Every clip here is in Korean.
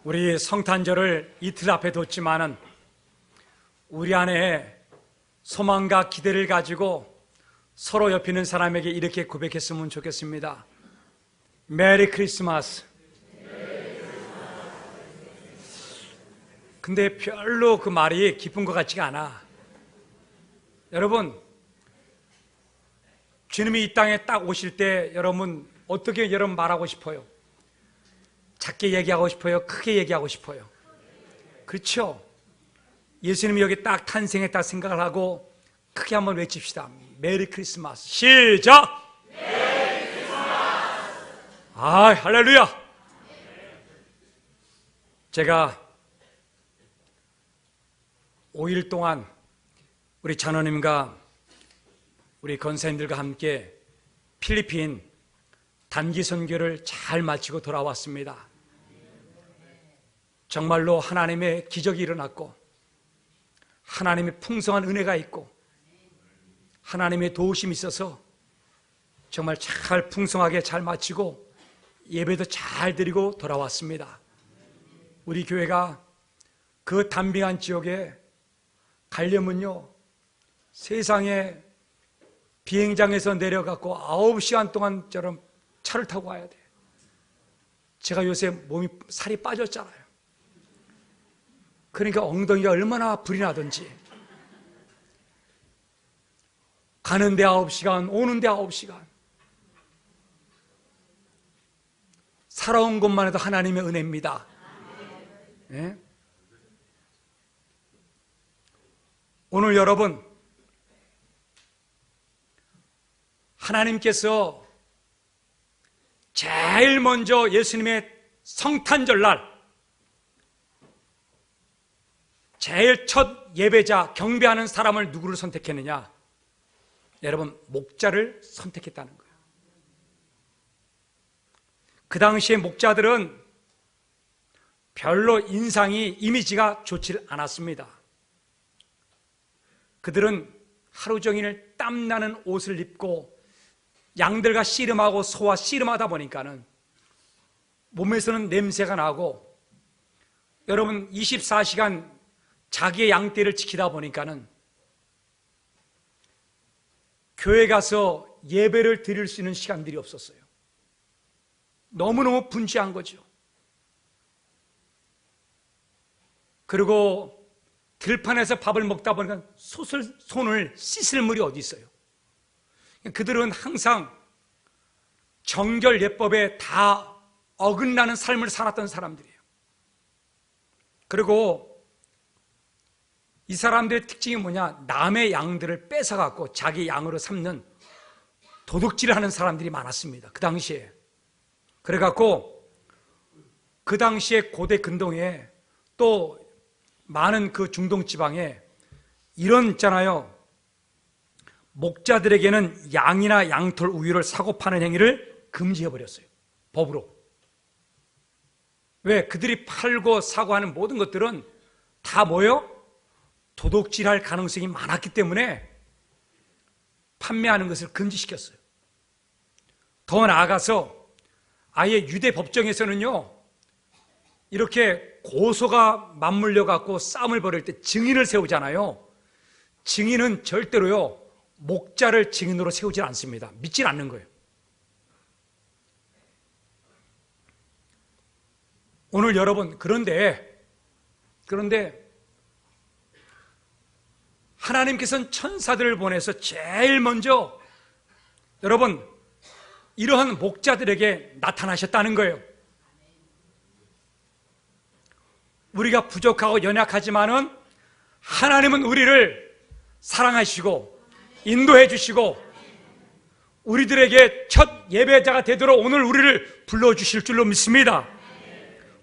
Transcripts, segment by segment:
우리 성탄절을 이틀 앞에 뒀지만은 우리 안에 소망과 기대를 가지고 서로 옆에 있는 사람에게 이렇게 고백했으면 좋겠습니다. 메리 크리스마스. 근데 별로 그 말이 기쁜 것 같지가 않아. 여러분, 주님이 이 땅에 딱 오실 때 여러분 어떻게 여러분 말하고 싶어요? 작게 얘기하고 싶어요? 크게 얘기하고 싶어요? 그렇죠? 예수님이 여기 딱 탄생했다 생각을 하고 크게 한번 외칩시다. 메리 크리스마스. 시작! 메리 크리스마스! 할렐루야! 제가 5일 동안 우리 장로님과 우리 권사님들과 함께 필리핀 단기 선교를 잘 마치고 돌아왔습니다. 정말로 하나님의 기적이 일어났고 하나님의 풍성한 은혜가 있고 하나님의 도우심이 있어서 정말 잘 풍성하게 잘 마치고 예배도 잘 드리고 돌아왔습니다. 우리 교회가 그 단빙한 지역에 가려면요, 세상에 비행장에서 내려갖고 9시간 동안처럼 차를 타고 와야 돼. 제가 요새 몸이 살이 빠졌잖아요. 그러니까 엉덩이가 얼마나 불이 나든지. 가는데 9시간, 오는데 9시간. 살아온 것만 해도 하나님의 은혜입니다. 네? 오늘 여러분, 하나님께서 제일 먼저 예수님의 성탄절날 제일 첫 예배자, 경배하는 사람을 누구를 선택했느냐? 여러분, 목자를 선택했다는 거예요. 그 당시에 목자들은 별로 인상이, 이미지가 좋지 않았습니다. 그들은 하루 종일 땀나는 옷을 입고 양들과 씨름하고 소와 씨름하다 보니까는 몸에서는 냄새가 나고, 여러분 24시간 자기의 양떼를 지키다 보니까는 교회 가서 예배를 드릴 수 있는 시간들이 없었어요. 너무너무 분주한 거죠. 그리고 들판에서 밥을 먹다 보니까 손을 씻을 물이 어디 있어요? 그들은 항상 정결 예법에 다 어긋나는 삶을 살았던 사람들이에요. 그리고 이 사람들의 특징이 뭐냐? 남의 양들을 뺏어갖고 자기 양으로 삼는 도둑질을 하는 사람들이 많았습니다. 그 당시에. 그래갖고 그 당시에 고대 근동에 또 많은 그 중동 지방에 이런 있잖아요. 목자들에게는 양이나 양털 우유를 사고 파는 행위를 금지해버렸어요. 법으로. 왜? 그들이 팔고 사고 하는 모든 것들은 다 뭐예요? 도둑질할 가능성이 많았기 때문에 판매하는 것을 금지시켰어요. 더 나아가서 아예 유대 법정에서는요, 이렇게 고소가 맞물려 갖고 싸움을 벌일 때 증인을 세우잖아요. 증인은 절대로요, 목자를 증인으로 세우지 않습니다. 믿질 않는 거예요. 오늘 여러분, 그런데 하나님께서는 천사들을 보내서 제일 먼저 여러분 이러한 목자들에게 나타나셨다는 거예요. 우리가 부족하고 연약하지만은 하나님은 우리를 사랑하시고 인도해 주시고 우리들에게 첫 예배자가 되도록 오늘 우리를 불러주실 줄로 믿습니다.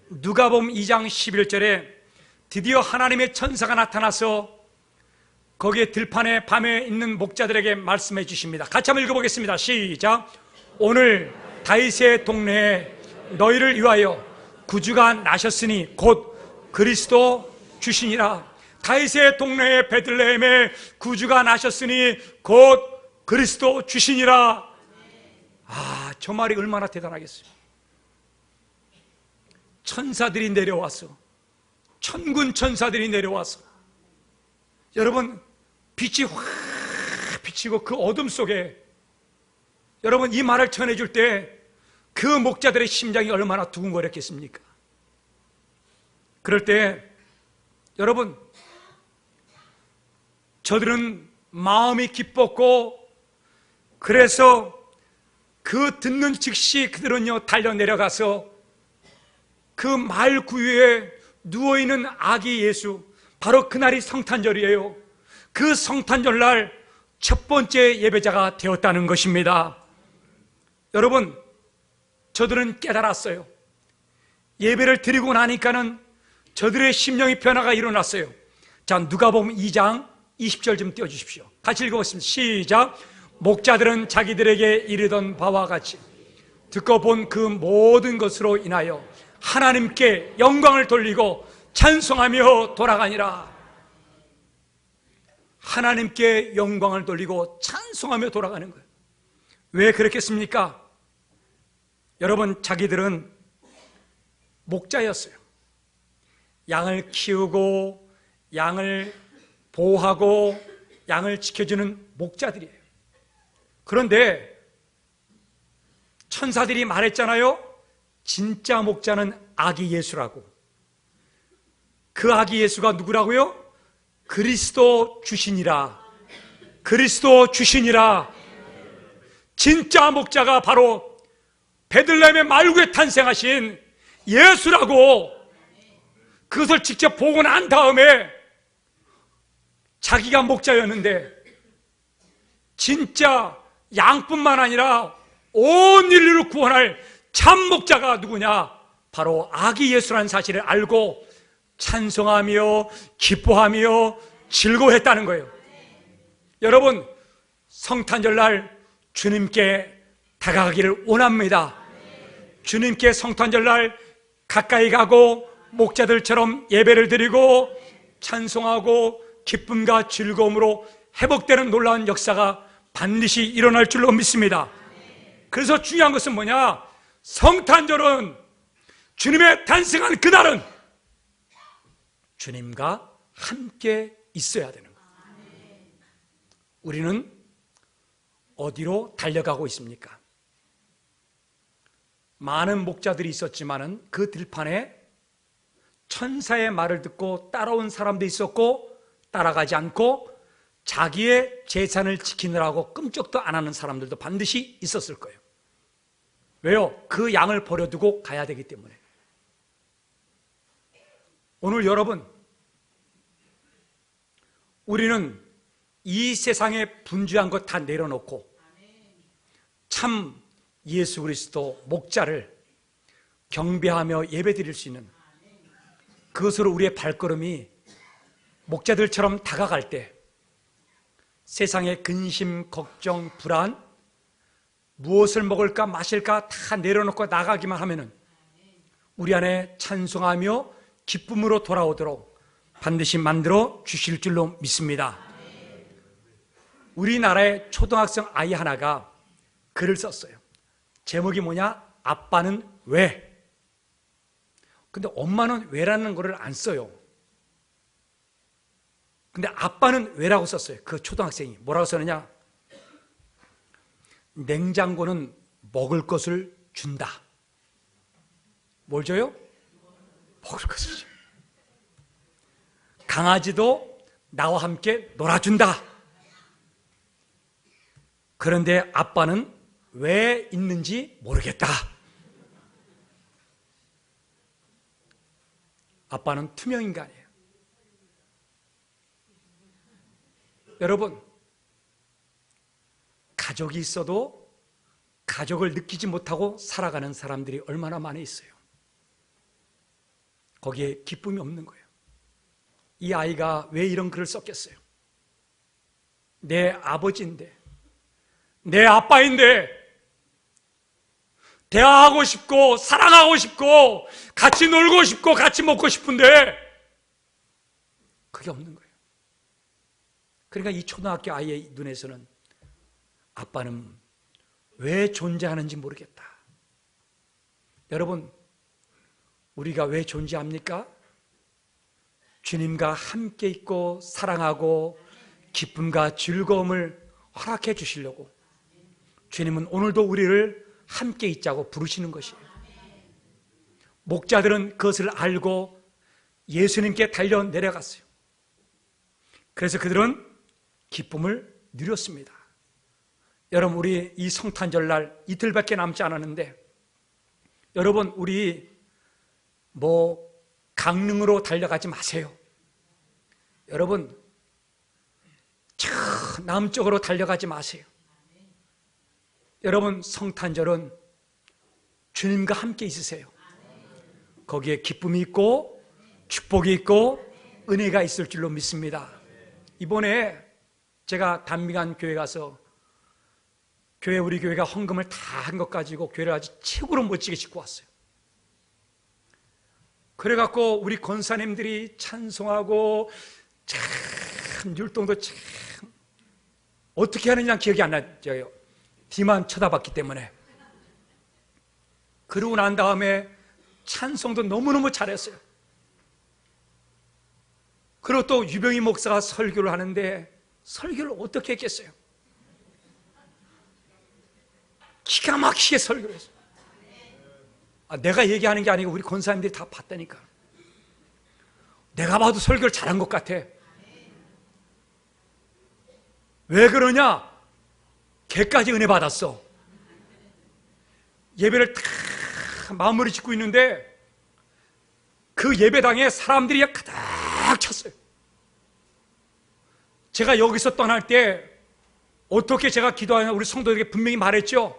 누가복음 2장 11절에 드디어 하나님의 천사가 나타나서 거기에 들판에 밤에 있는 목자들에게 말씀해 주십니다. 같이 한번 읽어보겠습니다. 시작. 오늘 다윗의 동네에 너희를 위하여 구주가 나셨으니 곧 그리스도 주시니라. 다윗의 동네에 베들레헴에 구주가 나셨으니 곧 그리스도 주시니라. 저 말이 얼마나 대단하겠어요. 천사들이 내려와서, 천군 천사들이 내려와서, 여러분, 빛이 확 비치고 그 어둠 속에, 여러분, 이 말을 전해줄 때 그 목자들의 심장이 얼마나 두근거렸겠습니까? 그럴 때 여러분, 저들은 마음이 기뻤고, 그래서 그 듣는 즉시 그들은요 달려 내려가서 그 마을 구유에 누워있는 아기 예수, 바로 그날이 성탄절이에요. 그 성탄절날 첫 번째 예배자가 되었다는 것입니다. 여러분, 저들은 깨달았어요. 예배를 드리고 나니까는 저들의 심령의 변화가 일어났어요. 자, 누가복음 2장 20절 좀 띄워주십시오. 같이 읽어보겠습니다. 시작. 목자들은 자기들에게 이르던 바와 같이 듣고 본 그 모든 것으로 인하여 하나님께 영광을 돌리고 찬송하며 돌아가니라. 하나님께 영광을 돌리고 찬송하며 돌아가는 거예요. 왜 그렇겠습니까? 여러분, 자기들은 목자였어요. 양을 키우고 양을 보호하고 양을 지켜주는 목자들이에요. 그런데 천사들이 말했잖아요. 진짜 목자는 아기 예수라고. 그 아기 예수가 누구라고요? 그리스도 주신이라. 그리스도 주신이라. 진짜 목자가 바로 베들레헴의 말구에 탄생하신 예수라고. 그것을 직접 보고 난 다음에 자기가 목자였는데, 진짜 양뿐만 아니라 온 인류를 구원할 참 목자가 누구냐? 바로 아기 예수라는 사실을 알고 찬송하며 기뻐하며 즐거워했다는 거예요. 여러분, 성탄절날 주님께 다가가기를 원합니다. 주님께 성탄절날 가까이 가고 목자들처럼 예배를 드리고 찬송하고 기쁨과 즐거움으로 회복되는 놀라운 역사가 반드시 일어날 줄로 믿습니다. 그래서 중요한 것은 뭐냐? 성탄절은, 주님의 탄생한 그날은 주님과 함께 있어야 되는 거예요. 우리는 어디로 달려가고 있습니까? 많은 목자들이 있었지만은 그 들판에 천사의 말을 듣고 따라온 사람도 있었고, 따라가지 않고 자기의 재산을 지키느라고 끔찍도 안 하는 사람들도 반드시 있었을 거예요. 왜요? 그 양을 버려두고 가야 되기 때문에. 오늘 여러분, 우리는 이 세상에 분주한 것 다 내려놓고 참 예수 그리스도 목자를 경배하며 예배드릴 수 있는, 그것으로 우리의 발걸음이 목자들처럼 다가갈 때 세상의 근심, 걱정, 불안, 무엇을 먹을까 마실까 다 내려놓고 나가기만 하면은 우리 안에 찬송하며 기쁨으로 돌아오도록 반드시 만들어 주실 줄로 믿습니다. 우리나라의 초등학생 아이 하나가 글을 썼어요. 제목이 뭐냐? 아빠는 왜? 근데 엄마는 왜라는 거를 안 써요. 근데 아빠는 왜라고 썼어요. 그 초등학생이 뭐라고 썼느냐? 냉장고는 먹을 것을 준다. 뭘 줘요? 먹을 것을 줘. 강아지도 나와 함께 놀아준다. 그런데 아빠는 왜 있는지 모르겠다. 아빠는 투명인간이에요. 여러분, 가족이 있어도 가족을 느끼지 못하고 살아가는 사람들이 얼마나 많이 있어요. 거기에 기쁨이 없는 거예요. 이 아이가 왜 이런 글을 썼겠어요? 내 아버지인데, 내 아빠인데, 대화하고 싶고 사랑하고 싶고 같이 놀고 싶고 같이 먹고 싶은데 그게 없는 거예요. 그러니까 이 초등학교 아이의 눈에서는 아빠는 왜 존재하는지 모르겠다. 여러분, 우리가 왜 존재합니까? 주님과 함께 있고 사랑하고 기쁨과 즐거움을 허락해 주시려고 주님은 오늘도 우리를 함께 있자고 부르시는 것이에요. 목자들은 그것을 알고 예수님께 달려 내려갔어요. 그래서 그들은 기쁨을 누렸습니다. 여러분, 우리 이 성탄절날 이틀밖에 남지 않았는데, 여러분, 우리 강릉으로 달려가지 마세요. 여러분, 저 남쪽으로 달려가지 마세요. 여러분, 성탄절은 주님과 함께 있으세요. 거기에 기쁨이 있고 축복이 있고 은혜가 있을 줄로 믿습니다. 이번에 제가 단미관 교회 가서 우리 교회가 헌금을 다 한 것 가지고 교회를 아주 최고로 멋지게 짓고 왔어요. 그래갖고 우리 권사님들이 찬송하고 참 율동도 참 어떻게 하느냐 기억이 안 나요. 뒤만 쳐다봤기 때문에. 그러고 난 다음에 찬송도 너무너무 잘했어요. 그리고 또 유병희 목사가 설교를 하는데 설교를 어떻게 했겠어요? 기가 막히게 설교를 했어요. 내가 얘기하는 게 아니고 우리 권사님들이 다 봤다니까. 내가 봐도 설교를 잘한 것 같아. 왜 그러냐? 걔까지 은혜 받았어. 예배를 다 마무리 짓고 있는데 그 예배당에 사람들이 가득 찼어요. 제가 여기서 떠날 때 어떻게 제가 기도하냐 우리 성도들에게 분명히 말했죠.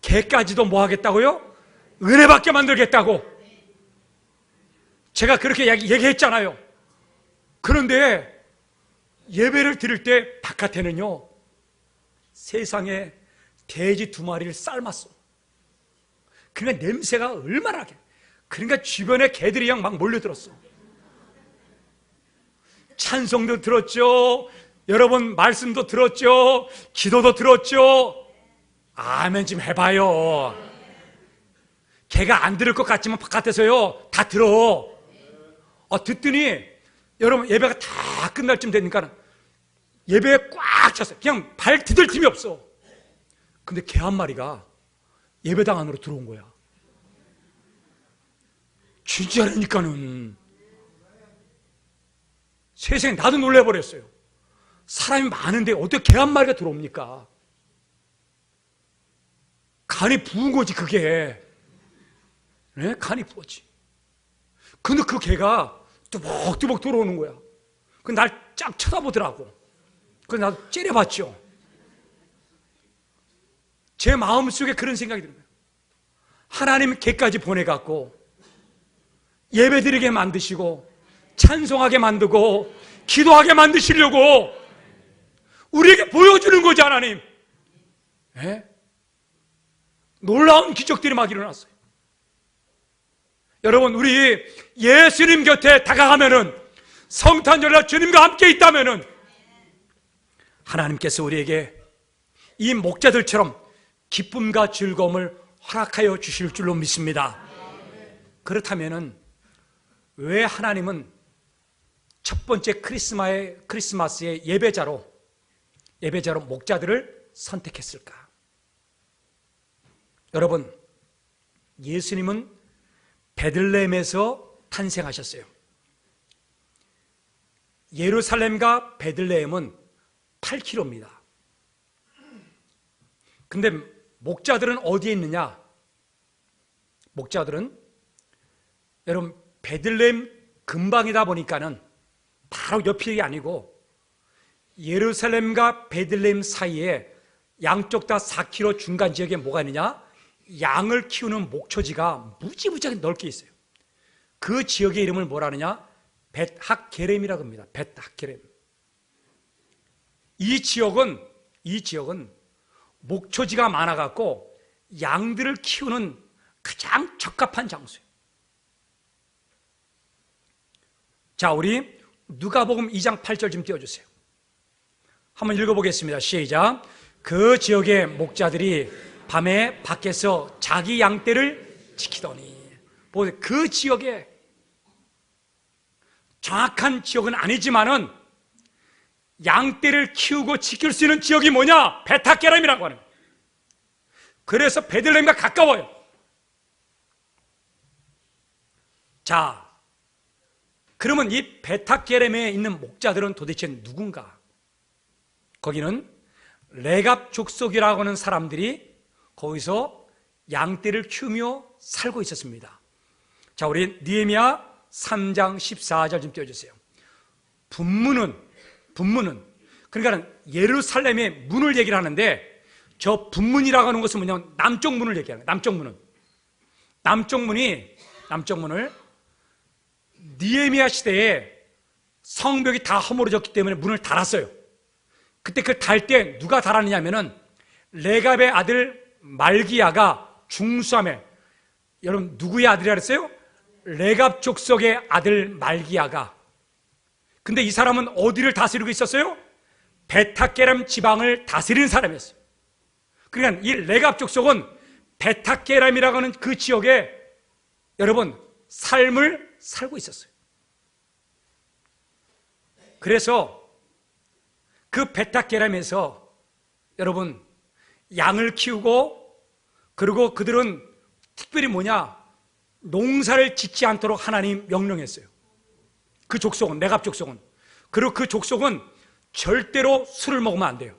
걔까지도 뭐 하겠다고요? 은혜 받게 만들겠다고. 제가 그렇게 얘기했잖아요. 그런데 예배를 드릴 때 바깥에는요, 세상에 돼지 2마리를 삶았어. 그러니까 냄새가 얼마나 나게. 그러니까 주변에 개들이 그냥 막 몰려들었어. 찬송도 들었죠. 여러분 말씀도 들었죠. 기도도 들었죠. 아멘 좀 해봐요. 걔가 안 들을 것 같지만 바깥에서요 다 들어. 듣더니 여러분 예배가 다 끝날 쯤 되니까 예배에 꽉 찼어요. 그냥 발 디딜 틈이 없어. 근데 개 한 마리가 예배당 안으로 들어온 거야. 진짜라니까는. 세상에 나도 놀래버렸어요. 사람이 많은데 어떻게 개 한 마리가 들어옵니까? 간이 부은 거지 그게. 네? 간이 부었지. 근데 그 개가 뚜벅뚜벅 들어오는 거야. 그 날 쫙 쳐다보더라고. 그래서 나도 째려봤죠. 제 마음속에 그런 생각이 드는 거예요. 하나님 개까지 보내갖고 예배드리게 만드시고 찬송하게 만들고 기도하게 만드시려고 우리에게 보여주는 거지 하나님. 네? 놀라운 기적들이 막 일어났어요. 여러분, 우리 예수님 곁에 다가가면은, 성탄절날 주님과 함께 있다면은 하나님께서 우리에게 이 목자들처럼 기쁨과 즐거움을 허락하여 주실 줄로 믿습니다. 그렇다면은 왜 하나님은 첫 번째 크리스마스의 예배자로 목자들을 선택했을까? 여러분, 예수님은 베들레헴에서 탄생하셨어요. 예루살렘과 베들레헴은 8km입니다. 근데 목자들은 어디에 있느냐? 목자들은 여러분 베들레헴 근방이다 보니까는 바로 옆이 아니고 예루살렘과 베들레헴 사이에 양쪽 다 4km 중간 지역에 뭐가 있느냐? 양을 키우는 목초지가 무지무지하게 넓게 있어요. 그 지역의 이름을 뭐라 하느냐? 벳학게렘이라고 합니다. 벳학게렘. 이 지역은 목초지가 많아갖고 양들을 키우는 가장 적합한 장소예요. 자, 우리 누가복음 2장 8절 좀 띄워주세요. 한번 읽어보겠습니다. 시작. 그 지역의 목자들이 밤에 밖에서 자기 양떼를 지키더니, 보세요. 그 지역에, 정확한 지역은 아니지만은 양떼를 키우고 지킬 수 있는 지역이 뭐냐? 베타게람이라고 하는 거예요. 그래서 베들레헴과 가까워요. 자, 그러면 이 베타게렘에 있는 목자들은 도대체 누군가? 거기는 레갑 족속이라고 하는 사람들이 거기서 양떼를 키우며 살고 있었습니다. 자, 우리 느헤미야 3장 14절 좀 띄워주세요. 분문은 그러니까 예루살렘의 문을 얘기를 하는데, 저 분문이라고 하는 것은 뭐냐면 남쪽 문을 얘기하는 거예요. 남쪽 문을 느헤미야 시대에 성벽이 다 허물어졌기 때문에 문을 닫았어요. 그때 그걸 달 때 누가 닫았느냐면은 레갑의 아들 말기야가 중수함에, 여러분 누구의 아들이라 그랬어요? 레갑 족속의 아들 말기야가. 근데 이 사람은 어디를 다스리고 있었어요? 베타게람 지방을 다스리는 사람이었어요. 그러니까 이 레갑 족속은 베타게람이라고 하는 그 지역에 여러분 삶을 살고 있었어요. 그래서 그 베타게람에서 여러분 양을 키우고, 그리고 그들은 특별히 뭐냐? 농사를 짓지 않도록 하나님 명령했어요. 그 족속은, 레갑 족속은. 그리고 그 족속은 절대로 술을 먹으면 안 돼요.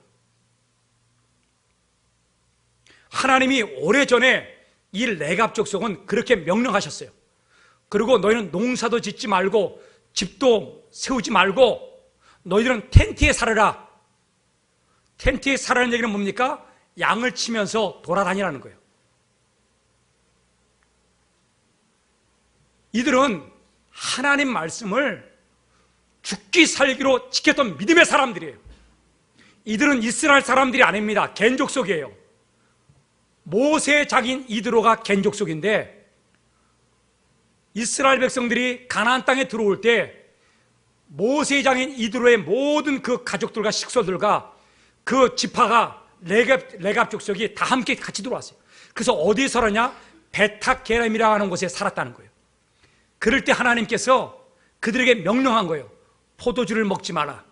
하나님이 오래전에 이 레갑 족속은 그렇게 명령하셨어요. 그리고 너희는 농사도 짓지 말고 집도 세우지 말고 너희들은 텐트에 살아라. 텐트에 살아라는 얘기는 뭡니까? 양을 치면서 돌아다니라는 거예요. 이들은 하나님 말씀을 죽기 살기로 지켰던 믿음의 사람들이에요. 이들은 이스라엘 사람들이 아닙니다. 겐 족속이에요. 모세의 자기인 이드로가 겐 족속인데, 이스라엘 백성들이 가나안 땅에 들어올 때 모세의 장인 이드로의 모든 그 가족들과 식소들과 그 지파가 레갑 족속이 다 함께 같이 들어왔어요. 그래서 어디에 살았냐? 베타게람이라고 하는 곳에 살았다는 거예요. 그럴 때 하나님께서 그들에게 명령한 거예요. 포도주를 먹지 마라.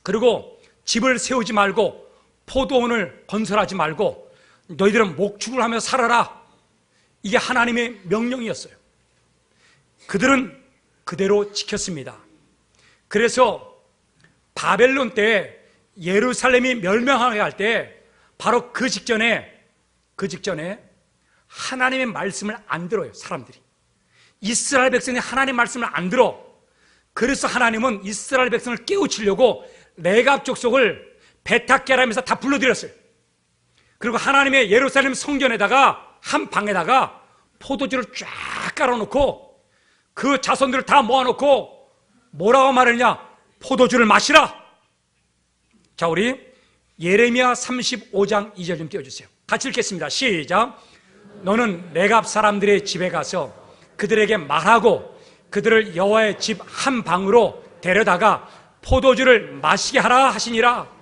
그리고 집을 세우지 말고 포도원을 건설하지 말고 너희들은 목축을 하며 살아라. 이게 하나님의 명령이었어요. 그들은 그대로 지켰습니다. 그래서 바벨론 때 예루살렘이 멸망하게 할 때 바로 그 직전에 하나님의 말씀을 안 들어요. 사람들이 이스라엘 백성이 하나님의 말씀을 안 들어. 그래서 하나님은 이스라엘 백성을 깨우치려고 레갑 족속을 베타게람에서 다 불러들였어요. 그리고 하나님의 예루살렘 성전에다가 한 방에다가 포도주를 쫙 깔아놓고 그 자손들을 다 모아놓고 뭐라고 말했냐? 포도주를 마시라. 자, 우리 예레미야 35장 2절 좀 띄워주세요. 같이 읽겠습니다. 시작. 너는 레갑 사람들의 집에 가서 그들에게 말하고 그들을 여호와의 집 한 방으로 데려다가 포도주를 마시게 하라 하시니라.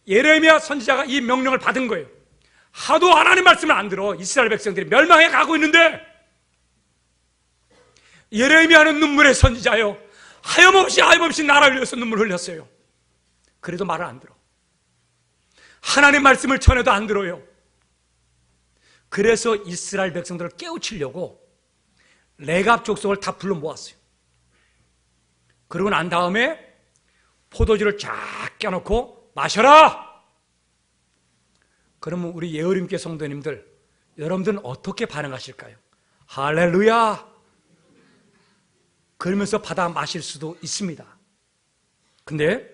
예레미야 선지자가 이 명령을 받은 거예요. 하도 하나님 말씀을 안 들어. 이스라엘 백성들이 멸망해 가고 있는데 예레미야는 눈물의 선지자요, 하염없이 나라를 위해서 눈물 흘렸어요. 그래도 말을 안 들어. 하나님 말씀을 전해도 안 들어요. 그래서 이스라엘 백성들을 깨우치려고 레갑 족속을 다 불러 모았어요. 그러고 난 다음에 포도주를 쫙 껴놓고 마셔라. 그러면 우리 예어림교 성도님들, 여러분들은 어떻게 반응하실까요? 할렐루야! 그러면서 받아 마실 수도 있습니다. 근데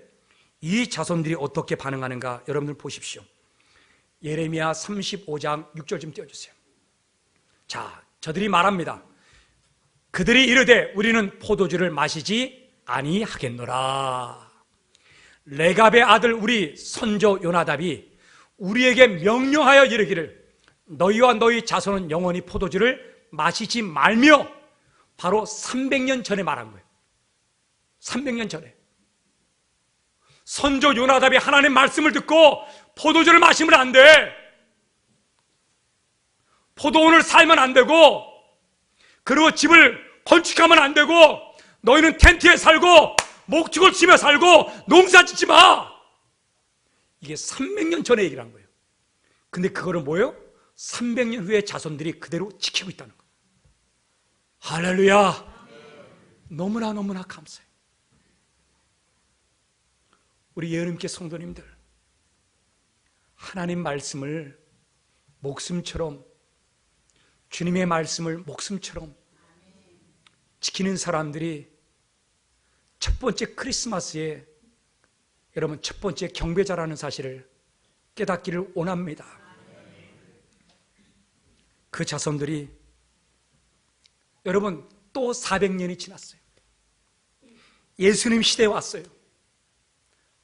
이 자손들이 어떻게 반응하는가 여러분들 보십시오. 예레미야 35장 6절 좀 띄워주세요. 자, 저들이 말합니다. 그들이 이르되 우리는 포도주를 마시지 아니하겠노라. 레갑의 아들 우리 선조 요나답이 우리에게 명령하여 이르기를 너희와 너희 자손은 영원히 포도주를 마시지 말며, 바로 300년 전에 말한 거예요. 300년 전에 선조 요나답이 하나님 말씀을 듣고 포도주를 마시면 안 돼. 포도원을 살면 안 되고, 그리고 집을 건축하면 안 되고, 너희는 텐트에 살고 목축을 치며 살고 농사 짓지 마. 이게 300년 전에 얘기를 한 거예요. 근데 그거를 뭐예요? 300년 후에 자손들이 그대로 지키고 있다는 거예요. 할렐루야. 너무나 감사해요. 우리 예언님께 성도님들, 하나님 말씀을 목숨처럼, 주님의 말씀을 목숨처럼 지키는 사람들이 첫 번째 크리스마스에 여러분 첫 번째 경배자라는 사실을 깨닫기를 원합니다. 그 자손들이 여러분 또 400년이 지났어요. 예수님 시대에 왔어요.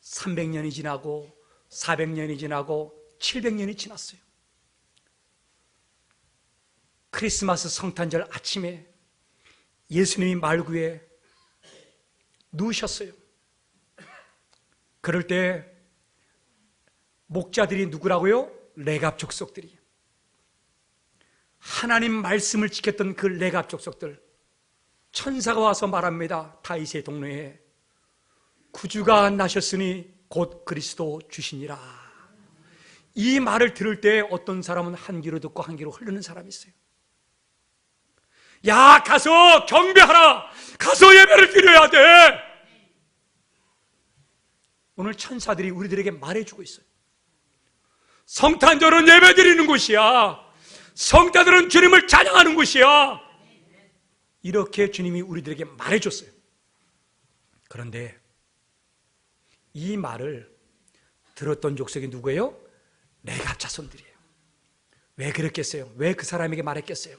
300년이 지나고 400년이 지나고 700년이 지났어요. 크리스마스 성탄절 아침에 예수님이 말구에 누우셨어요. 그럴 때 목자들이 누구라고요? 레갑 족속들이. 하나님 말씀을 지켰던 그 레갑 족속들, 천사가 와서 말합니다. 다윗의 동네에 구주가 나셨으니 곧 그리스도 주시니라. 이 말을 들을 때 어떤 사람은 한 귀로 듣고 한 귀로 흐르는 사람이 있어요. 야, 가서 경배하라. 가서 예배를 드려야 돼. 오늘 천사들이 우리들에게 말해주고 있어요. 성탄절은 예배 드리는 곳이야. 성자들은 주님을 찬양하는 곳이야. 이렇게 주님이 우리들에게 말해줬어요. 그런데 이 말을 들었던 족속이 누구예요? 레갑 자손들이에요. 왜 그랬겠어요? 왜 그 사람에게 말했겠어요?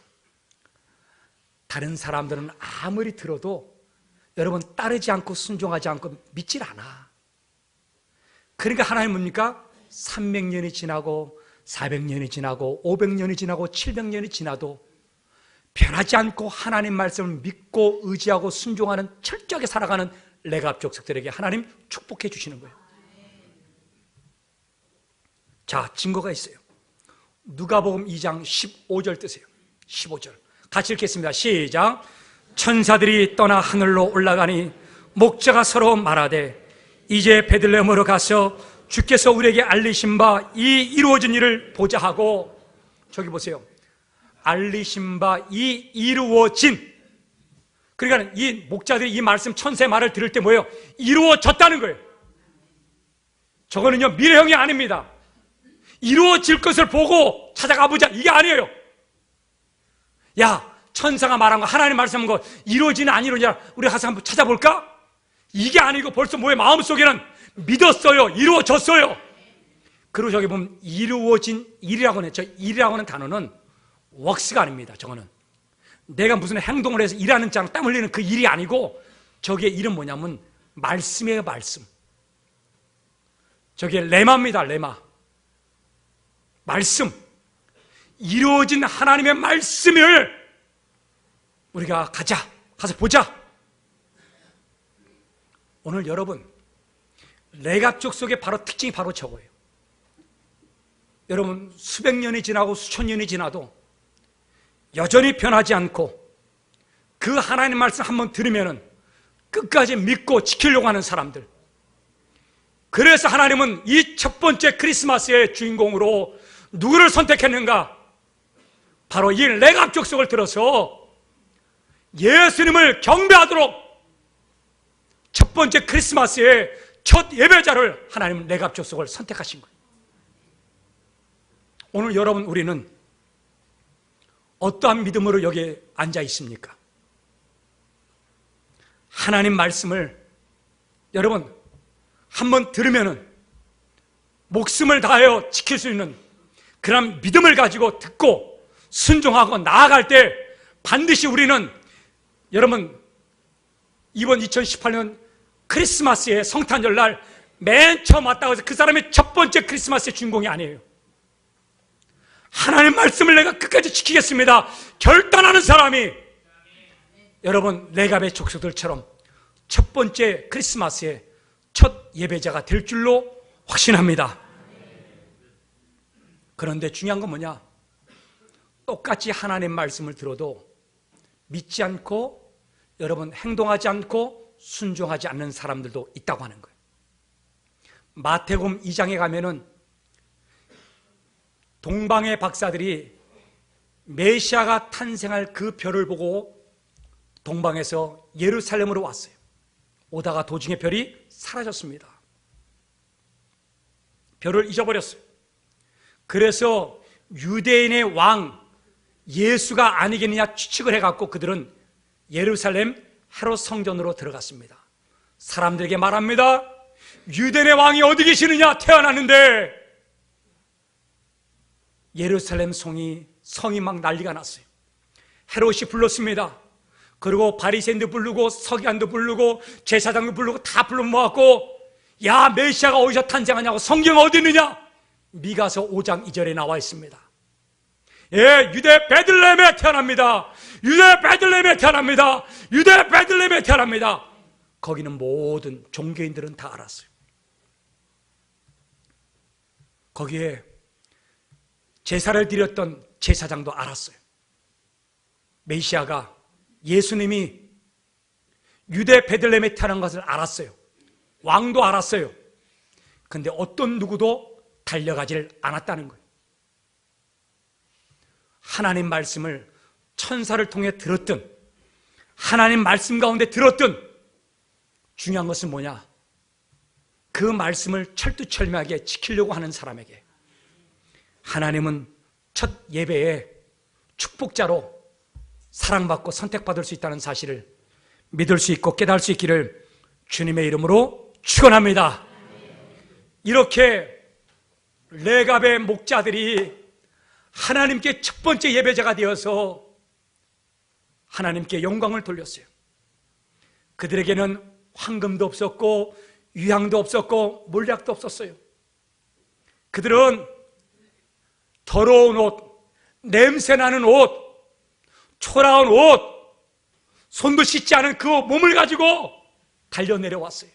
다른 사람들은 아무리 들어도 여러분 따르지 않고 순종하지 않고 믿질 않아. 그러니까 하나님 뭡니까? 300년이 지나고 400년이 지나고 500년이 지나고 700년이 지나도 변하지 않고 하나님 말씀을 믿고 의지하고 순종하는 철저하게 살아가는 레갑 족속들에게 하나님 축복해 주시는 거예요. 자, 증거가 있어요. 누가복음 2장 15절 뜨세요. 15절 같이 읽겠습니다. 시작. 천사들이 떠나 하늘로 올라가니 목자가 서로 말하되 이제 베들레헴으로 가서 주께서 우리에게 알리신 바 이 이루어진 일을 보자 하고, 저기 보세요. 알리신 바 이 이루어진, 그러니까 이 목자들이 이 말씀 천사의 말을 들을 때 뭐예요? 이루어졌다는 거예요. 저거는요 미래형이 아닙니다. 이루어질 것을 보고 찾아가 보자 이게 아니에요. 야, 천사가 말한 거, 하나님 말씀한 거 이루어지나 안 이루어지나 우리 가서 한번 찾아볼까? 이게 아니고 벌써 뭐의 마음속에는 믿었어요. 이루어졌어요. 그리고 저기 보면 이루어진 일이라고 하네. 저 일이라고 하는 단어는 웍스가 아닙니다. 저거는 내가 무슨 행동을 해서 일하는 장 땀 흘리는 그 일이 아니고 저게 일은 뭐냐면 말씀이에요. 말씀. 저게 레마입니다. 레마. 말씀. 이루어진 하나님의 말씀을 우리가 가서 보자. 오늘 여러분 레갑 족속의 바로 특징이 바로 저거예요. 여러분 수백 년이 지나고 수천 년이 지나도 여전히 변하지 않고 그 하나님 말씀 한번 들으면은 끝까지 믿고 지키려고 하는 사람들. 그래서 하나님은 이 첫 번째 크리스마스의 주인공으로 누구를 선택했는가? 바로 이 레갑 족속을 들어서 예수님을 경배하도록 첫 번째 크리스마스의 첫 예배자를 하나님은 레갑 족속을 선택하신 거예요. 오늘 여러분 우리는 어떠한 믿음으로 여기에 앉아 있습니까? 하나님 말씀을 여러분 한번 들으면은 목숨을 다하여 지킬 수 있는 그런 믿음을 가지고 듣고 순종하고 나아갈 때 반드시 우리는 여러분 이번 2018년 크리스마스의 성탄절 날 맨 처음 왔다고 해서 그 사람의 첫 번째 크리스마스의 주인공이 아니에요. 하나님 말씀을 내가 끝까지 지키겠습니다 결단하는 사람이 여러분 레갑의 족속들처럼 첫 번째 크리스마스의 첫 예배자가 될 줄로 확신합니다. 그런데 중요한 건 뭐냐? 똑같이 하나님 말씀을 들어도 믿지 않고 여러분 행동하지 않고 순종하지 않는 사람들도 있다고 하는 거예요. 마태복음 2장에 가면은 동방의 박사들이 메시아가 탄생할 그 별을 보고 동방에서 예루살렘으로 왔어요. 오다가 도중에 별이 사라졌습니다. 별을 잊어버렸어요. 그래서 유대인의 왕 예수가 아니겠느냐 추측을 해갖고 그들은 예루살렘 헤롯 성전으로 들어갔습니다. 사람들에게 말합니다. 유대인의 왕이 어디 계시느냐? 태어났는데. 예루살렘 성이 막 난리가 났어요. 헤롯이 불렀습니다. 그리고 바리새인도 부르고 서기관도 부르고 제사장도 부르고 다 불러 모았고, 야, 메시아가 어디서 탄생하냐고, 성경 어디 있느냐? 미가서 5장 2절에 나와 있습니다. 예, 유대 베들레헴에 태어납니다. 유대 베들레헴에 태어납니다. 유대 베들레헴에 태어납니다. 거기는 모든 종교인들은 다 알았어요. 거기에 제사를 드렸던 제사장도 알았어요. 메시아가, 예수님이 유대 베들레헴에 태어난 것을 알았어요. 왕도 알았어요. 근데 어떤 누구도 달려가질 않았다는 거예요. 하나님 말씀을 천사를 통해 들었든 하나님 말씀 가운데 들었든 중요한 것은 뭐냐? 그 말씀을 철두철미하게 지키려고 하는 사람에게 하나님은 첫 예배에 축복자로 사랑받고 선택받을 수 있다는 사실을 믿을 수 있고 깨달을 수 있기를 주님의 이름으로 축원합니다. 이렇게 레갑의 목자들이 하나님께 첫 번째 예배자가 되어서 하나님께 영광을 돌렸어요. 그들에게는 황금도 없었고 유향도 없었고 몰약도 없었어요. 그들은 더러운 옷, 냄새나는 옷, 초라한 옷, 손도 씻지 않은 그 몸을 가지고 달려내려왔어요.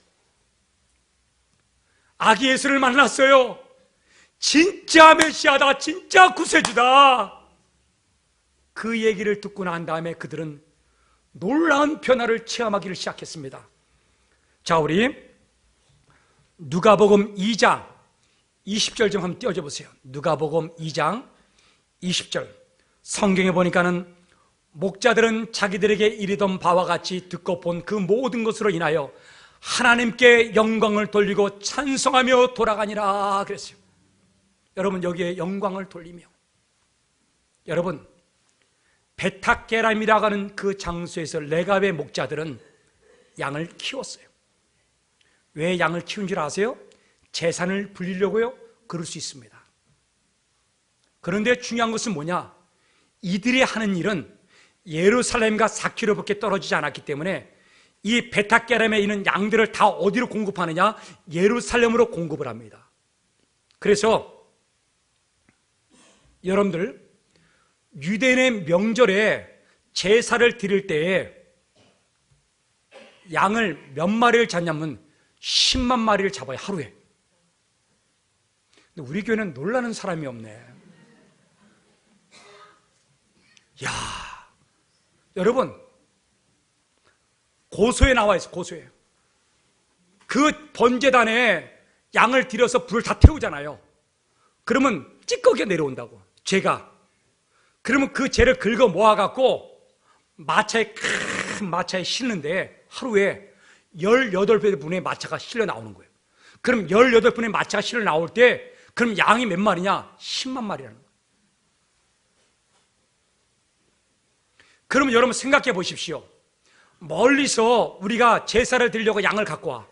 아기 예수를 만났어요. 진짜 메시아다, 진짜 구세주다. 그 얘기를 듣고 난 다음에 그들은 놀라운 변화를 체험하기를 시작했습니다. 자, 우리 누가복음 2장 20절 좀 한번 띄워줘 보세요. 누가복음 2장 20절. 성경에 보니까는 목자들은 자기들에게 이르던 바와 같이 듣고 본 그 모든 것으로 인하여 하나님께 영광을 돌리고 찬송하며 돌아가니라 그랬어요. 여러분, 여기에 영광을 돌리며, 여러분, 베탁게람이라고 하는 그 장소에서 레갑의 목자들은 양을 키웠어요. 왜 양을 키운 줄 아세요? 재산을 불리려고요? 그럴 수 있습니다. 그런데 중요한 것은 뭐냐? 이들이 하는 일은 예루살렘과 4km밖에 떨어지지 않았기 때문에 이 베탁게람에 있는 양들을 다 어디로 공급하느냐? 예루살렘으로 공급을 합니다. 그래서 여러분들, 유대인의 명절에 제사를 드릴 때에 양을 몇 마리를 잡냐면 10만 마리를 잡아요, 하루에. 근데 우리 교회는 놀라는 사람이 없네. 야, 여러분, 고소에 나와 있어, 고소에. 그 번제단에 양을 들여서 불을 다 태우잖아요. 그러면 찌꺼기가 내려온다고, 죄가. 그러면 그 죄를 긁어 모아갖고 큰 마차에 실는데 하루에 18분의 마차가 실려 나오는 거예요. 그럼 18분의 마차가 실려 나올 때 그럼 양이 몇 마리냐? 10만 마리라는 거예요. 그러면 여러분 생각해 보십시오. 멀리서 우리가 제사를 드리려고 양을 갖고 와.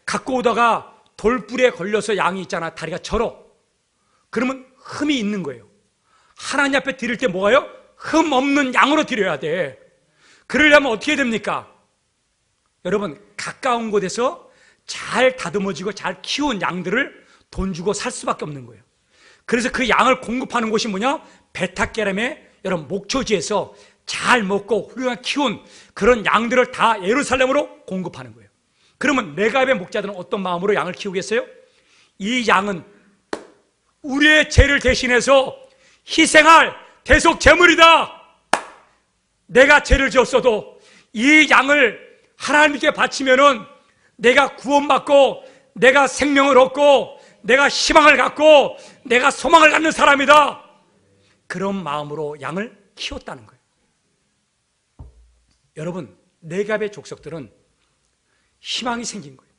갖고 오다가 돌불에 걸려서 양이 있잖아, 다리가 절어. 그러면 흠이 있는 거예요. 하나님 앞에 드릴 때 뭐예요? 흠 없는 양으로 드려야 돼. 그러려면 어떻게 됩니까? 여러분, 가까운 곳에서 잘 다듬어지고 잘 키운 양들을 돈 주고 살 수밖에 없는 거예요. 그래서 그 양을 공급하는 곳이 뭐냐? 베탁게람의 여러분 목초지에서 잘 먹고 훌륭하게 키운 그런 양들을 다 예루살렘으로 공급하는 거예요. 그러면 레갑의 목자들은 어떤 마음으로 양을 키우겠어요? 이 양은 우리의 죄를 대신해서 희생할 대속 제물이다. 내가 죄를 지었어도 이 양을 하나님께 바치면은 내가 구원받고 내가 생명을 얻고 내가 희망을 갖고 내가 소망을 갖는 사람이다. 그런 마음으로 양을 키웠다는 거예요. 여러분, 레갑의 족속들은 희망이 생긴 거예요.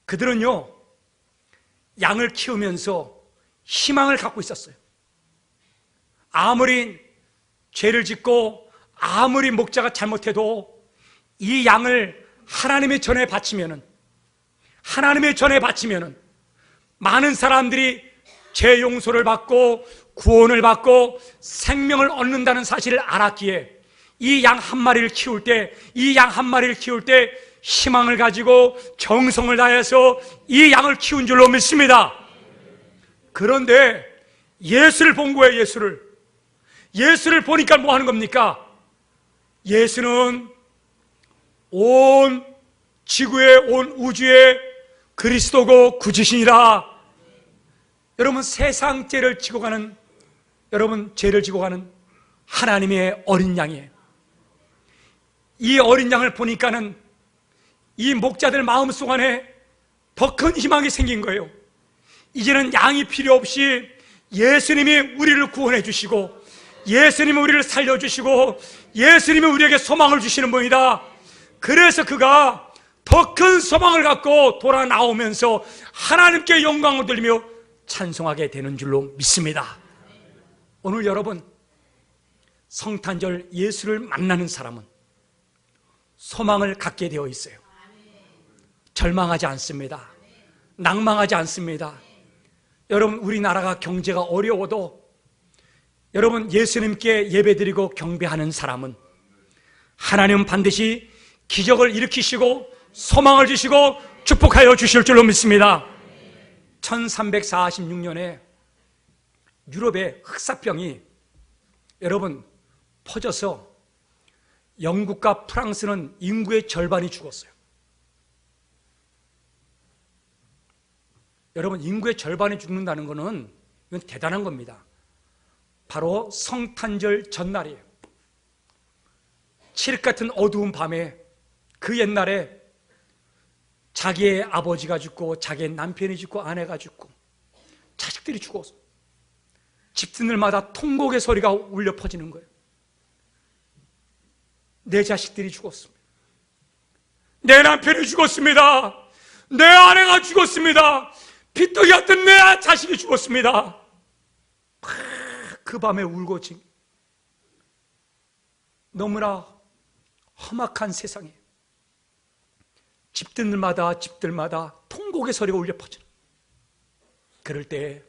그들은요, 양을 키우면서 희망을 갖고 있었어요. 아무리 죄를 짓고 아무리 목자가 잘못해도 이 양을 하나님의 전에 바치면은, 하나님의 전에 바치면은 많은 사람들이 죄 용서를 받고 구원을 받고 생명을 얻는다는 사실을 알았기에 이 양 한 마리를 키울 때, 이 양 한 마리를 키울 때 희망을 가지고 정성을 다해서 이 양을 키운 줄로 믿습니다. 그런데 예수를 본 거예요. 예수를 보니까 뭐 하는 겁니까? 예수는 온 지구의, 온 우주의 그리스도고 구주시니라. 여러분, 세상 죄를 지고 가는, 여러분 죄를 지고 가는 하나님의 어린 양이에요. 이 어린 양을 보니까는 이 목자들 마음속 안에 더 큰 희망이 생긴 거예요. 이제는 양이 필요 없이 예수님이 우리를 구원해 주시고 예수님이 우리를 살려주시고 예수님이 우리에게 소망을 주시는 분이다. 그래서 그가 더 큰 소망을 갖고 돌아 나오면서 하나님께 영광을 돌리며 찬송하게 되는 줄로 믿습니다. 오늘 여러분, 성탄절 예수를 만나는 사람은 소망을 갖게 되어 있어요. 절망하지 않습니다. 낭망하지 않습니다. 여러분, 우리나라가 경제가 어려워도 여러분, 예수님께 예배드리고 경배하는 사람은 하나님은 반드시 기적을 일으키시고 소망을 주시고 축복하여 주실 줄로 믿습니다. 1346년에 유럽의 흑사병이 여러분 퍼져서 영국과 프랑스는 인구의 절반이 죽었어요. 여러분, 인구의 절반이 죽는다는 것은 이건 대단한 겁니다. 바로 성탄절 전날이에요. 칠흑 같은 어두운 밤에 그 옛날에 자기의 아버지가 죽고 자기의 남편이 죽고 아내가 죽고 자식들이 죽어서 집들마다 통곡의 소리가 울려 퍼지는 거예요. 내 자식들이 죽었습니다. 내 남편이 죽었습니다. 내 아내가 죽었습니다. 피떡이 같은 내 자식이 죽었습니다. 그 밤에 울고 너무나 험악한 세상에 집들마다 통곡의 소리가 울려 퍼지는, 그럴 때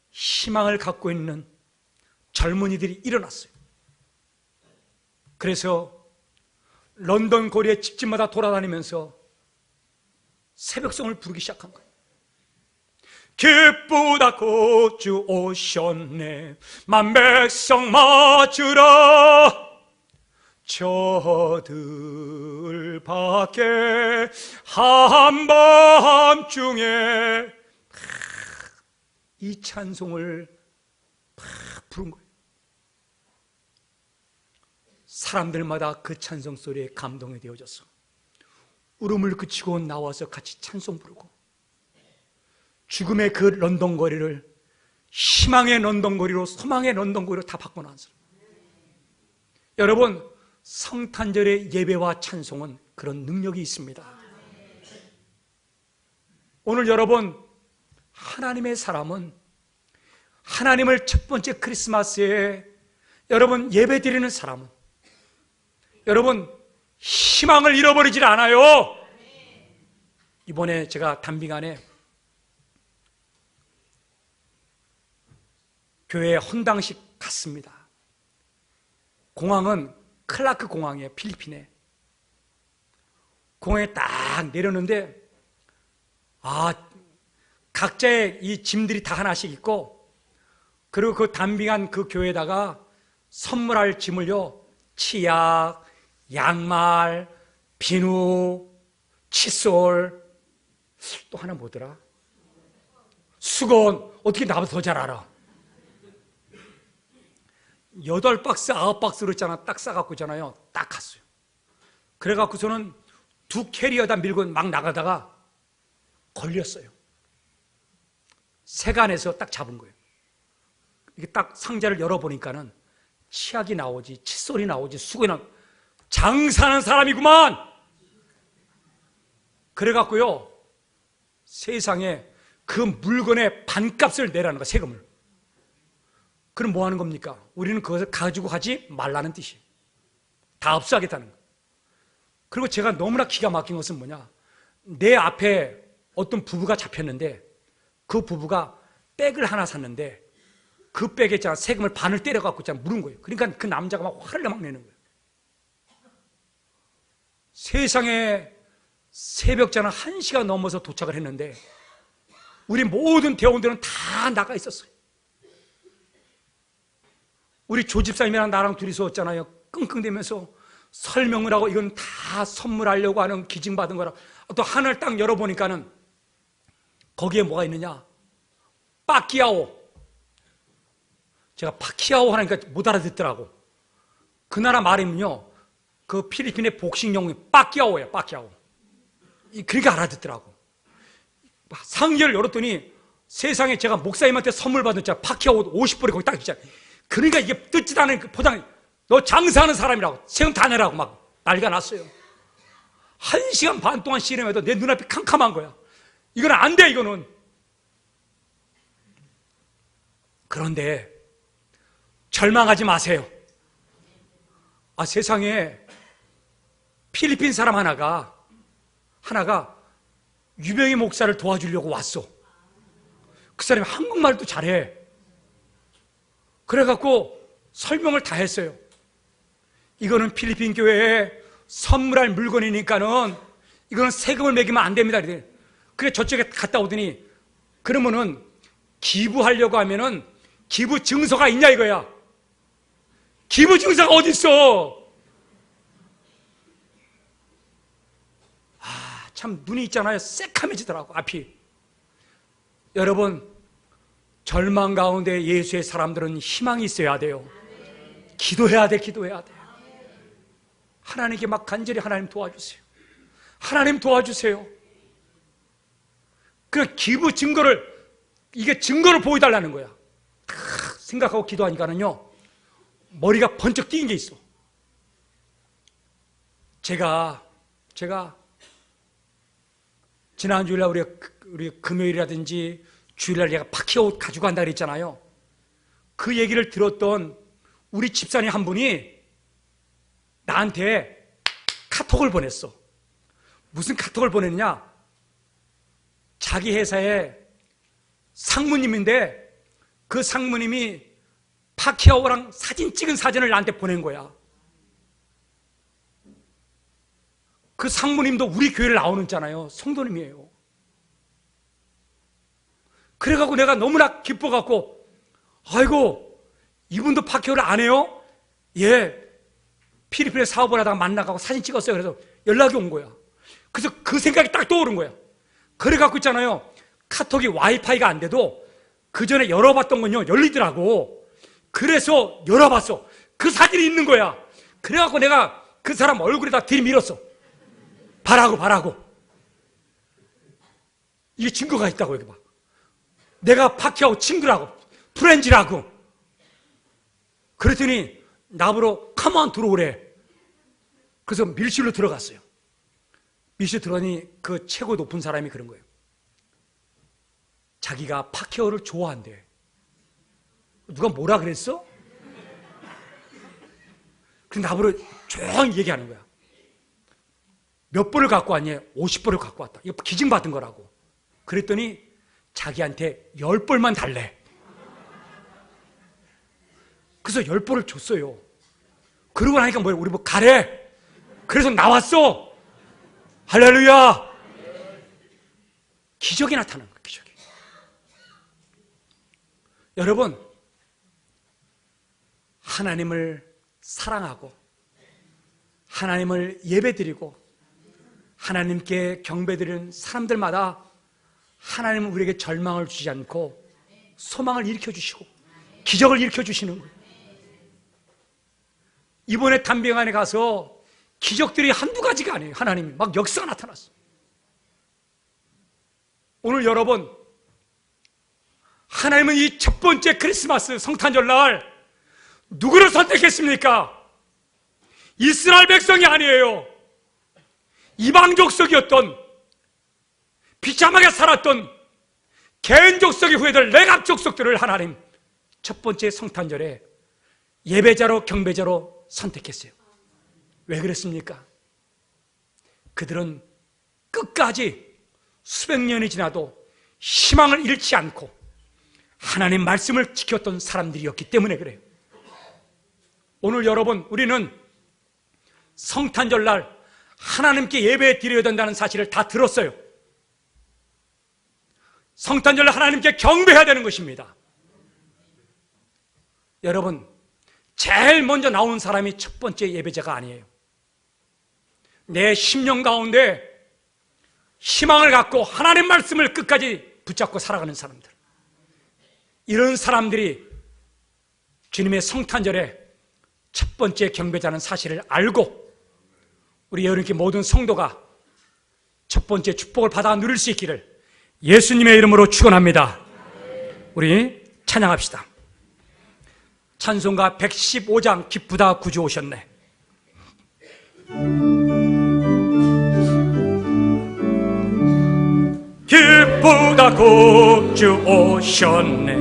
희망을 갖고 있는 젊은이들이 일어났어요. 그래서 런던 거리의 집집마다 돌아다니면서 새벽송을 부르기 시작한 거예요. 기쁘다 주 오셨네, 만백성 맞으라. 저들 밖에 한밤중에 이 찬송을 부른 거예요. 사람들마다 그 찬송 소리에 감동이 되어져서 울음을 그치고 나와서 같이 찬송 부르고 죽음의 그 런던 거리를 희망의 런던 거리로, 소망의 런던 거리로 다 바꿔놓은 사람. 여러분, 성탄절의 예배와 찬송은 그런 능력이 있습니다. 오늘 여러분, 하나님의 사람은 하나님을 첫 번째 크리스마스에 여러분 예배 드리는 사람은 여러분 희망을 잃어버리질 않아요. 이번에 제가 단빙안에 교회 헌당식 갔습니다. 공항은 클라크 공항이에요. 필리핀에. 공항에 딱 내렸는데 각자의 이 짐들이 다 하나씩 있고, 그리고 그 단빙한 그 교회에다가 선물할 짐을요, 치약, 양말, 비누, 칫솔, 또 하나 뭐더라? 수건. 어떻게 나보다 더 잘 알아? 8박스, 9박스로 있잖아. 딱 싸갖고 있잖아요. 딱 갔어요. 그래갖고서는 2 캐리어다 밀고 막 나가다가 걸렸어요. 세간에서 딱 잡은 거예요. 이게 딱 상자를 열어보니까는 치약이 나오지, 칫솔이 나오지, 수건이 나오지. 장사하는 사람이구만! 그래갖고요, 세상에 그 물건의 반값을 내라는 거야, 세금을. 그럼 뭐 하는 겁니까? 우리는 그것을 가지고 가지 말라는 뜻이에요. 다 압수하겠다는 거예요. 그리고 제가 너무나 기가 막힌 것은 뭐냐? 내 앞에 어떤 부부가 잡혔는데 그 부부가 백을 하나 샀는데 그 백에 있잖아, 세금을 반을 때려갖고 있잖아, 물은 거예요. 그러니까 그 남자가 막 화를 막 내는 거예요. 세상에 새벽자는 1시간 넘어서 도착을 했는데 우리 모든 대원들은 다 나가 있었어요. 우리 조집사님이랑 나랑 둘이서 왔잖아요. 끙끙대면서 설명을 하고 이건 다 선물하려고 하는 기증받은 거라. 또 하나를 딱 열어보니까는 거기에 뭐가 있느냐? 빠키아오. 제가 파키아오 하니까 못 알아듣더라고. 그 나라 말이면요, 그 필리핀의 복싱 영웅이 빠키아오예요, 빠키아오. 그러니까 알아듣더라고. 상자를 열었더니 세상에 제가 목사님한테 선물 받았잖아. 파키아오 50불에 거기 딱 있잖아. 그러니까 이게 뜯지도 않은 그 포장, 너 장사하는 사람이라고 세금 다 내라고 막 난리가 났어요. 1시간 반 동안 씨름해도 내 눈앞이 캄캄한 거야. 이건 안 돼, 이거는. 그런데 절망하지 마세요. 세상에 필리핀 사람 하나가 유명희 목사를 도와주려고 왔어. 그 사람이 한국말도 잘해. 그래갖고 설명을 다 했어요. 이거는 필리핀 교회에 선물할 물건이니까는 이거는 세금을 매기면 안 됩니다. 그래 저쪽에 갔다 오더니 그러면은 기부하려고 하면은 기부 증서가 있냐 이거야. 기부 증서가 어디 있어? 참 눈이 있잖아요. 새카매지더라고 앞이. 여러분, 절망 가운데 예수의 사람들은 희망이 있어야 돼요. 기도해야 돼, 기도해야 돼. 하나님께 막 간절히 하나님 도와주세요. 하나님 도와주세요. 그 기부 증거를, 이게 증거를 보여달라는 거야. 생각하고 기도하니까는요, 머리가 번쩍 뛰는 게 있어. 제가 지난 주일날 우리 금요일이라든지 주일날 내가 파키아오 가지고 간다 그랬잖아요. 그 얘기를 들었던 우리 집사님 한 분이 나한테 카톡을 보냈어. 무슨 카톡을 보냈냐? 자기 회사의 상무님인데 그 상무님이 파키아오랑 사진 찍은 사진을 나한테 보낸 거야. 그 상무님도 우리 교회를 나오는잖아요. 성도님이에요. 그래갖고 내가 너무나 기뻐갖고, 아이고, 이분도 파키아오를 안 해요? 예, 필리핀에 사업을 하다가 만나가고 사진 찍었어요. 그래서 연락이 온 거야. 그래서 그 생각이 딱 떠오른 거야. 그래갖고 있잖아요, 카톡이 와이파이가 안 돼도 그 전에 열어봤던 건요 열리더라고. 그래서 열어봤어. 그 사진이 있는 거야. 그래갖고 내가 그 사람 얼굴에다 들이밀었어. 바라고 이게 증거가 있다고. 여기 봐, 내가 파키아오 친구라고, 프렌즈라고. 그랬더니 나보러 컴온 들어오래. 그래서 밀실로 들어갔어요. 밀실 들어가니 그 최고 높은 사람이 그런 거예요. 자기가 파키아오를 좋아한대. 누가 뭐라 그랬어? 그래서 나보러 조용히 얘기하는 거야. 몇 벌을 갖고 왔냐? 50벌을 갖고 왔다. 이거 기증받은 거라고. 그랬더니 자기한테 10벌만 달래. 그래서 10벌을 줬어요. 그러고 나니까 뭐야? 우리 뭐 가래. 그래서 나왔어. 할렐루야. 기적이 나타나는 거예요. 기적이. 여러분, 하나님을 사랑하고 하나님을 예배드리고 하나님께 경배드리는 사람들마다 하나님은 우리에게 절망을 주지 않고 소망을 일으켜주시고 기적을 일으켜주시는 거예요. 이번에 단병안에 가서 기적들이 한두 가지가 아니에요. 하나님이 막 역사가 나타났어요. 오늘 여러분, 하나님은 이 첫 번째 크리스마스 성탄절날 누구를 선택했습니까? 이스라엘 백성이 아니에요. 이방 족속이었던, 비참하게 살았던 개인 족속의 후예들, 레갑 족속들을 하나님 첫 번째 성탄절에 예배자로 경배자로 선택했어요. 왜 그랬습니까? 그들은 끝까지 수백 년이 지나도 희망을 잃지 않고 하나님 말씀을 지켰던 사람들이었기 때문에 그래요. 오늘 여러분, 우리는 성탄절날 하나님께 예배 드려야 된다는 사실을 다 들었어요. 성탄절날 하나님께 경배해야 되는 것입니다. 여러분, 제일 먼저 나오는 사람이 첫 번째 예배자가 아니에요. 내 심령 가운데 희망을 갖고 하나님 말씀을 끝까지 붙잡고 살아가는 사람들, 이런 사람들이 주님의 성탄절에 첫 번째 경배자는 사실을 알고 우리 여러분께 모든 성도가 첫 번째 축복을 받아 누릴 수 있기를 예수님의 이름으로 축원합니다. 우리 찬양합시다. 찬송가 115장 기쁘다 구주 오셨네. 기쁘다 구주 오셨네.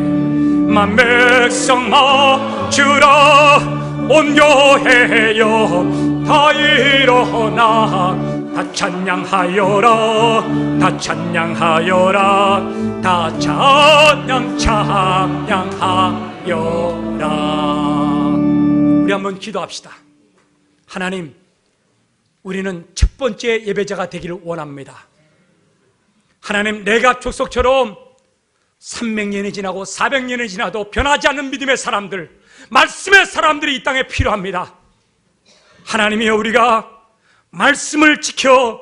만 백성 맞추라. 온 교회여 다 일어나. 다 찬양하여라. 다 찬양하여라. 다 찬양하여라. 우리 한번 기도합시다. 하나님, 우리는 첫 번째 예배자가 되기를 원합니다. 하나님, 내가 족속처럼 300년이 지나고 400년이 지나도 변하지 않는 믿음의 사람들, 말씀의 사람들이 이 땅에 필요합니다. 하나님이여, 우리가 말씀을 지켜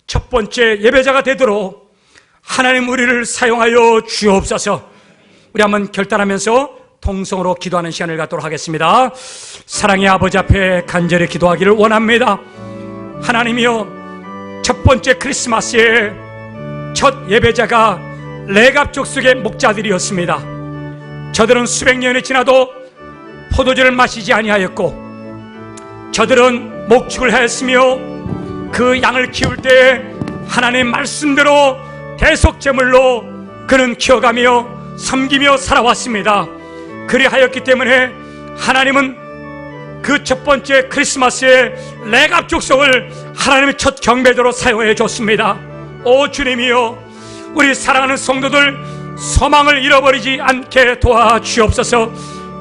첫 번째 예배자가 되도록 하나님 우리를 사용하여 주옵소서. 우리 한번 결단하면서 통성으로 기도하는 시간을 갖도록 하겠습니다. 사랑의 아버지 앞에 간절히 기도하기를 원합니다. 하나님이여, 첫 번째 크리스마스에 첫 예배자가 레갑 족속의 목자들이었습니다. 저들은 수백 년이 지나도 포도주를 마시지 아니하였고, 저들은 목축을 하였으며 그 양을 키울 때 하나님 말씀대로 대속 제물로 그는 키워가며 섬기며 살아왔습니다. 그리하였기 때문에 하나님은 그 첫 번째 크리스마스에 레갑 족속을 하나님의 첫 경배도로 사용해 줬습니다. 오 주님이여, 우리 사랑하는 성도들 소망을 잃어버리지 않게 도와주옵소서.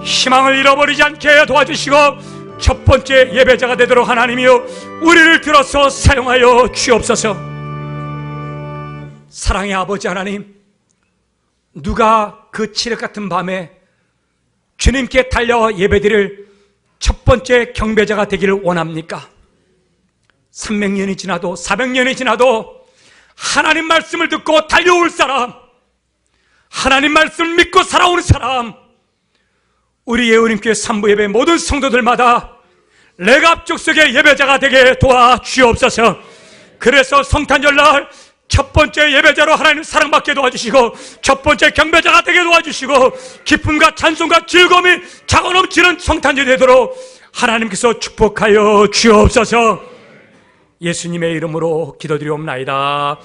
희망을 잃어버리지 않게 도와주시고 첫 번째 예배자가 되도록 하나님이여 우리를 들어서 사용하여 주옵소서. 사랑의 아버지 하나님, 누가 그 칠흑 같은 밤에 주님께 달려와 예배드릴 첫 번째 경배자가 되기를 원합니까? 300년이 지나도 400년이 지나도 하나님 말씀을 듣고 달려올 사람, 하나님 말씀을 믿고 살아오는 사람, 우리 예우님교회 3부 예배 모든 성도들마다 레갑 족속의 예배자가 되게 도와주옵소서. 그래서 성탄절날 첫 번째 예배자로 하나님 사랑받게 도와주시고 첫 번째 경배자가 되게 도와주시고 기쁨과 찬송과 즐거움이 차고 넘치는 성탄절이 되도록 하나님께서 축복하여 주옵소서. 예수님의 이름으로 기도드리옵나이다.